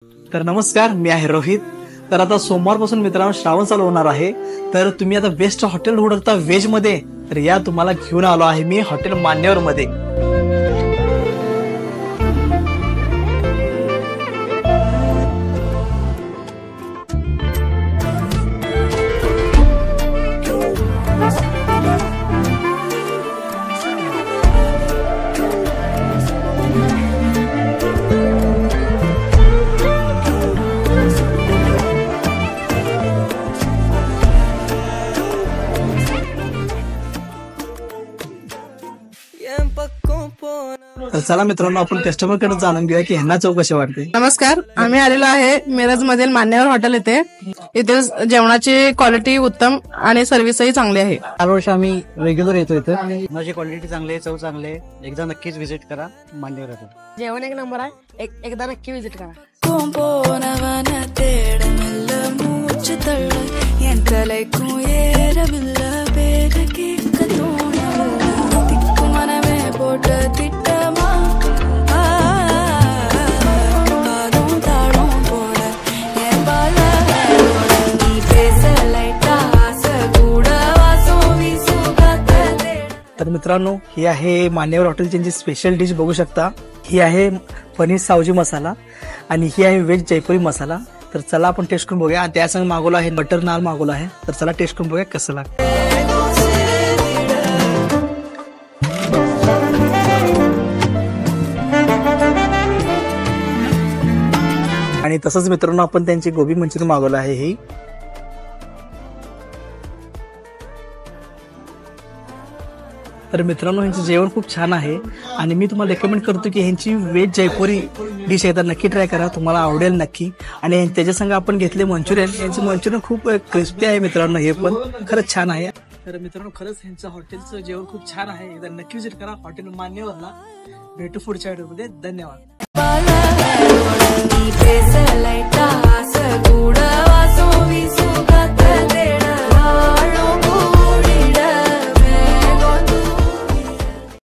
तर नमस्कार, मी आहे रोहित। तर आता सोमवारपासून मित्रांनो श्रावण चालू होणार आहे। तर तुम्ही आता बेस्ट हॉटेल हुडकता व्हेज मध्ये, तर या तुम्हाला घेऊन आलो आहे मी हॉटेल मान्यवर मध्ये। तर चला मित्रांनो, आपण कस्टमर कडे जाणून घेऊया की ह्यांना चव कशी वाटते। नमस्कार, आम्ही आलेलो आहे मिरज मधील मान्यवर हॉटेल येथे। इथे जेवणाची क्वालिटी उत्तम आणि सर्व्हिसही चांगली आहे। 4 वर्ष आम्ही रेग्युलर येतो इथे। माझी क्वालिटी चांगली आहे, चव चांगली आहे। एकदा नक्कीच व्हिजिट करा मान्यवर हॉटेल। जेवण एक नंबर आहे, एकदा नक्की व्हिजिट करा। तर मित्रांनो, ही आहे मान्यवर हॉटेलची स्पेशल डिश, बघू शकता। ही आहे पनीर सावजी मसाला आणि ही आहे व्हेज जयपुरी मसाला। तर चला आपण टेस्ट करून बघूया। आणि त्यासंग मागवला आहे बटर नान मागवला आहे। तर चला टेस्ट करून बघूया कसं लागतं। आणि तसंच मित्रांनो, आपण त्यांची गोबी मंचुरियन मागवलं आहे। ही तर मित्रांनो, ह्यांचं जेवण खूप छान आहे आणि मी तुम्हाला रेकमेंड करतो की ह्यांची व्हेज जयपुरी डिश आहे, तर नक्की ट्राय करा, तुम्हाला आवडेल नक्की। आणि त्याच्या संग आपण घेतले मंचुरियन, यांचं मंचुरियन खूप क्रिस्पी आहे मित्रांनो, हे पण खरंच छान आहे। तर मित्रांनो, खरंच ह्यांचं हॉटेलचं जेवण खूप छान आहे, एकदा नक्की विजिट करा हॉटेल मान्यवरला। भेटू पुढच्या व्हिडिओमध्ये, धन्यवाद।